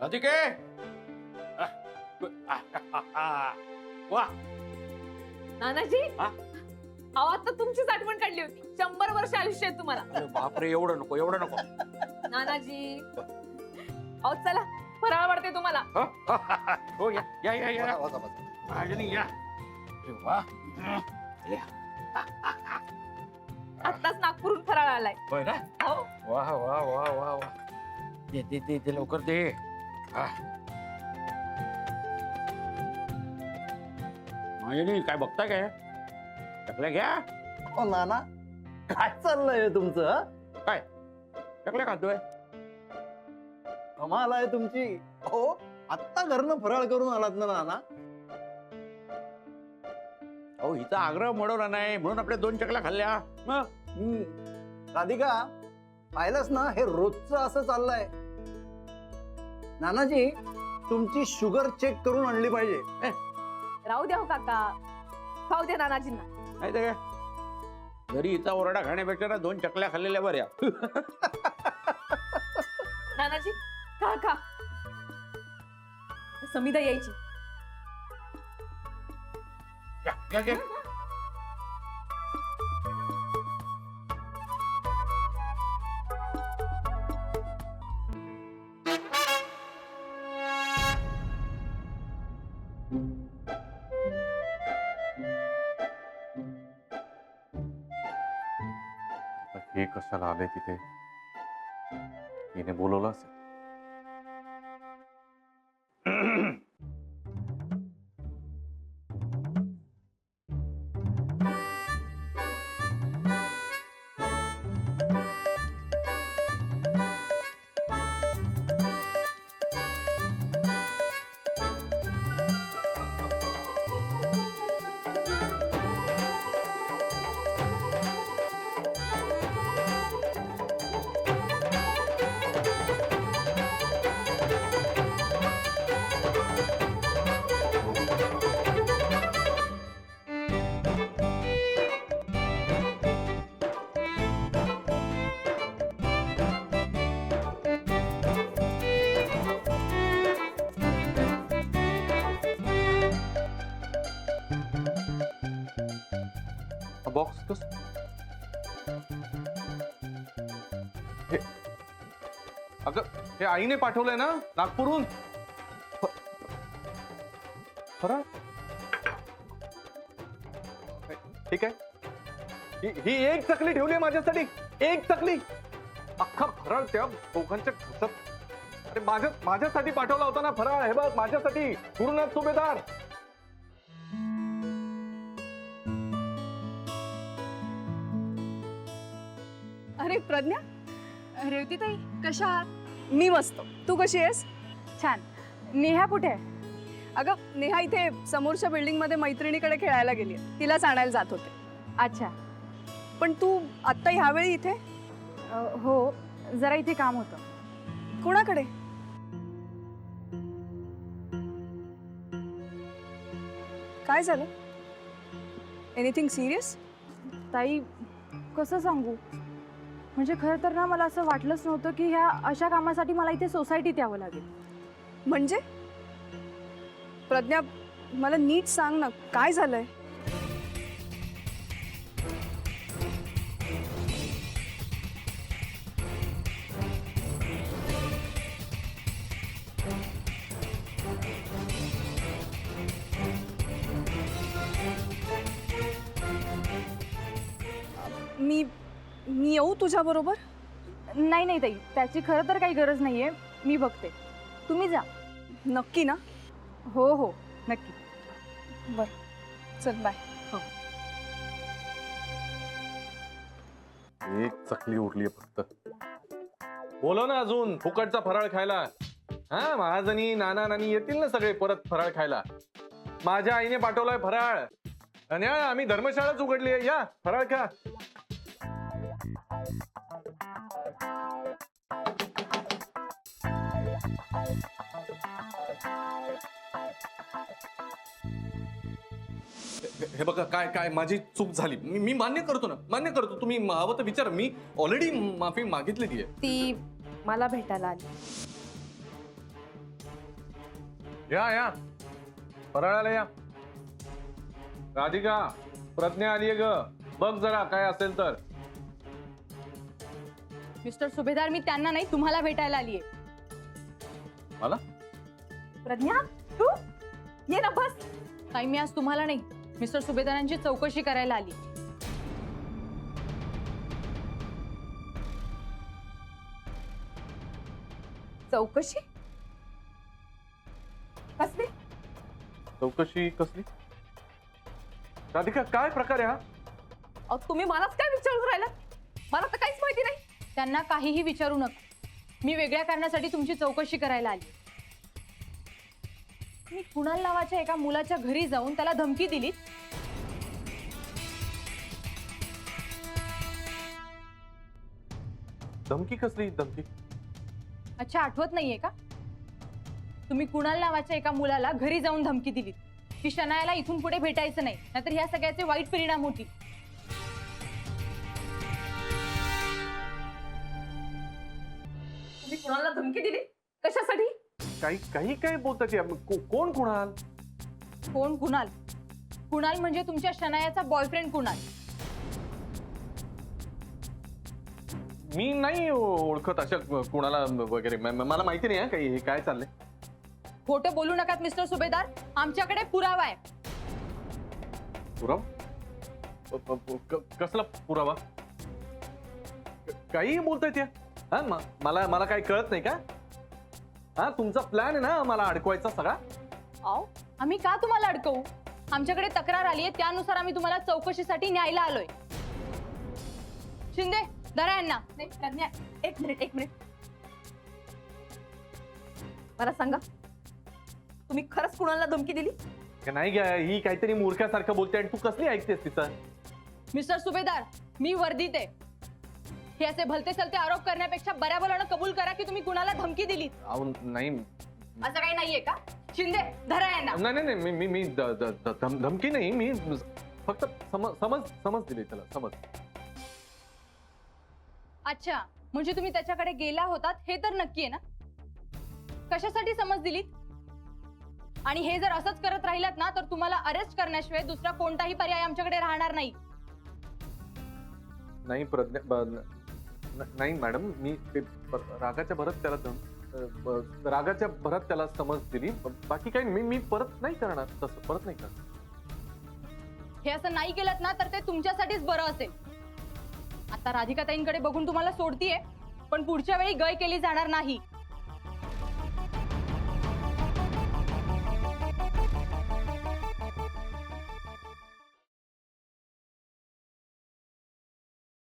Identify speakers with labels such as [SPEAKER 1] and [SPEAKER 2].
[SPEAKER 1] राधिके वा
[SPEAKER 2] नानाजी
[SPEAKER 1] हा?
[SPEAKER 2] अहो आता तुमचीच आठवण काढली होती. 100 वर्ष आयुष्य आहे तुम्हाला.
[SPEAKER 1] अरे बापरे, एवढं नको एवढं नको.
[SPEAKER 2] नानाजी अहो चला, फराळ वाढते तुम्हाला.
[SPEAKER 1] हो या या या या
[SPEAKER 3] बसा, बसा.
[SPEAKER 1] महाजनी या. अरे वा या.
[SPEAKER 2] आत्ताच नागपूरहून फराळ आलाय.
[SPEAKER 1] होय ना.
[SPEAKER 2] हो
[SPEAKER 1] वा वा वा वा वा. दे दे दे दे लवकर दे. महाजनी काय बघताय काय? टकल्या घ्या.
[SPEAKER 3] ओ नाना, काय चाललंय तुमचं हं?
[SPEAKER 1] काय टकल्या खातोय?
[SPEAKER 3] कमाल आहे तुमची. हो, आत्ता घरनं फराळ करून आलात ना नाना.
[SPEAKER 1] अहो हिचा आग्रह मोडवला नाही म्हणून आपल्या 2 चकल्या खाल्ल्या. मग
[SPEAKER 3] राधिका, पाहिलंस ना, हे रोजचं असं चाललंय. नानाजी, तुमची शुगर चेक करून आणली पाहिजे.
[SPEAKER 2] राहू द्या हो काका, खाऊ द्या नानाजींना.
[SPEAKER 1] नाही तर काय, घरी हिचा ओरडा खाण्यापेक्षा ना 2 चकल्या खाल्लेल्या बऱ्या.
[SPEAKER 2] नानाजी खा खा. समिधा यायची.
[SPEAKER 1] घ्या, घ्या, घ्या.
[SPEAKER 4] हे कशाला आले तिथे? हिने बोलवलं असेल. बॉक्स कस हे? अगं हे आईने पाठवलंय ना नागपूरहून. फराळ ठीक आहे. ही एक चकली ठेवली आहे माझ्यासाठी. एक चकली. अख्खा फराळ त्या दोघांच्या घशात. अरे माझ्यासाठी पाठवला होता ना फराळ. हे बघ माझ्यासाठी. गुरुनाथ सुभेदार.
[SPEAKER 5] अरे प्रज्ञा, रेवतीताई कशा आहात? मी मस्त. तू कशी आहेस? छान. नेहा कुठे आहे? अगं नेहा इथे समोरच्या बिल्डिंगमध्ये मैत्रिणीकडे खेळायला गेली आहे. तिलाच आणायला जात होते. अच्छा. पण तू आत्ता ह्यावेळी इथे? हो, जरा इथे काम होतं. कोणाकडे? काय झालं? Anything serious?
[SPEAKER 6] ताई कसं सांगू, म्हणजे खरं तर ना मला असं वाटलंच नव्हतं की ह्या अशा कामासाठी मला इथे सोसायटीत यावं लागेल.
[SPEAKER 5] म्हणजे प्रज्ञा, मला नीट सांग ना, काय झालंय? मी येऊ तुझ्या बरोबर?
[SPEAKER 6] नाही नाही ताई, त्याची खरं तर काही गरज नाहीये. मी बघते, तुम्ही जा.
[SPEAKER 5] नक्की ना?
[SPEAKER 6] हो हो नक्की.
[SPEAKER 5] बरं चल, बाय.
[SPEAKER 6] हो.
[SPEAKER 4] एक चकली उरली आहे फक्त.
[SPEAKER 7] बोलो ना अजून फुकटचा फराळ खायला. हा, महाजनी नाना नानी येतील ना सगळे परत फराळ खायला. माझ्या आईने पाठवलाय फराळ. आणि आम्ही धर्मशाळाच उघडली आहे. या फराळ खा.
[SPEAKER 4] हे बघा, काय काय माझी चूक झाली. मी मान्य करतो ना, मान्य करतो. तुम्ही हवं तर विचारा. मी ऑलरेडी माफी मागितलेली आहे.
[SPEAKER 2] ती मला भेटायला आली.
[SPEAKER 7] या फराळाला या. राधिका, प्रज्ञा आलीये ग, बघ जरा काय असेल तर.
[SPEAKER 2] मिस्टर सुभेदार, मी त्यांना नाही तुम्हाला भेटायला आलीये.
[SPEAKER 7] मला?
[SPEAKER 2] प्रज्ञा, तू ये ना बस. ताई, मी आज तुम्हाला नाही मिस्टर सुभेदारांची चौकशी करायला आली. चौकशी कसली?
[SPEAKER 7] चौकशी कसली? राधिका, काय प्रकार आहे हा?
[SPEAKER 2] अहो, तुम्ही मलाच काय विचारून राहिला? मला तर काहीच माहिती नाही. त्यांना काहीही विचारू नका. मी वेगळ्या कारणासाठी तुमची चौकशी करायला आली. मी कुणाल नावाच्या एका मुलाच्या घरी जाऊन त्याला धमकी दिली.
[SPEAKER 7] धमकी कसली धमकी?
[SPEAKER 2] अच्छा, आठवत नाहीये का? तुम्ही कुणाल नावाच्या एका मुलाला घरी जाऊन धमकी दिली की शनायाला इथून पुढे भेटायचं नाही, नाहीतर ह्या सगळ्याचे वाईट परिणाम होतील. तुम्ही कुणाला धमकी दिली? कशासाठी?
[SPEAKER 7] काही काय बोलतात या? कोण कुणाल?
[SPEAKER 2] कोण कुणाल? कुणाल म्हणजे तुमच्या शनायाचा बॉयफ्रेंड कुणाल.
[SPEAKER 7] मी नाही ओळखत अशा कुणाला वगैरे. मला माहिती नाही काही हे काय चाललंय.
[SPEAKER 2] खोटं बोलू नकात मिस्टर सुभेदार. आमच्याकडे पुरावा आहे.
[SPEAKER 7] पुरावा? कसला पुरावा? काही बोलतायत या? हा, मला काय कळत नाही का? हा, तुमचा प्लॅन आहे ना मला अडकवायचा सगळा?
[SPEAKER 2] आओ, आम्ही का तुम्हाला अडकवू? आमच्याकडे तक्रार आली आहे, त्यानुसार आम्ही तुम्हाला चौकशीसाठी न्यायला आलोय. शिंदे, धरा यांना. नाही, प्रज्ञा, एक मिनिट. मला सांगा, तुम्ही खरंच कुणाला धमकी दिली?
[SPEAKER 7] नाही ग, ही काहीतरी मूर्खासारखं बोलते आणि तू कसली ऐकतेस तिचं?
[SPEAKER 2] मिस्टर सुभेदार, मी वर्दीत आहे. हे असे भलते चलते आरोप करण्यापेक्षा बऱ्याबऱ्यानं कबूल करा की तुम्ही कुणाला धमकी दिली.
[SPEAKER 7] अहो नाही.
[SPEAKER 2] असं काही नाहीये का? शिंदे, धरा यांना.
[SPEAKER 7] नाही मी धमकी नाही, मी फक्त समज दिली त्याला, समज.
[SPEAKER 2] अच्छा, म्हणजे तुम्ही त्याच्याकडे गेला होतात हे तर नक्की आहे ना? कशासाठी समज दिली? आणि हे जर असंच करत राहिलात ना तर तुम्हाला अरेस्ट करण्याशिवाय दुसरा कोणताही पर्याय आमच्याकडे राहणार नाही.
[SPEAKER 7] नाही प्रज्ञा, नाही मॅडम, मी रागाच्या भरात त्याला समज दिली. बाकी काही मी परत नाही करणार. तसं परत नाही करणार.
[SPEAKER 2] हे असं नाही केलं ना तर ते तुमच्यासाठीच बरं असेल. आता राधिकाताईंकडे बघून तुम्हाला सोडतीये, पण पुढच्या वेळी गय केली जाणार नाही.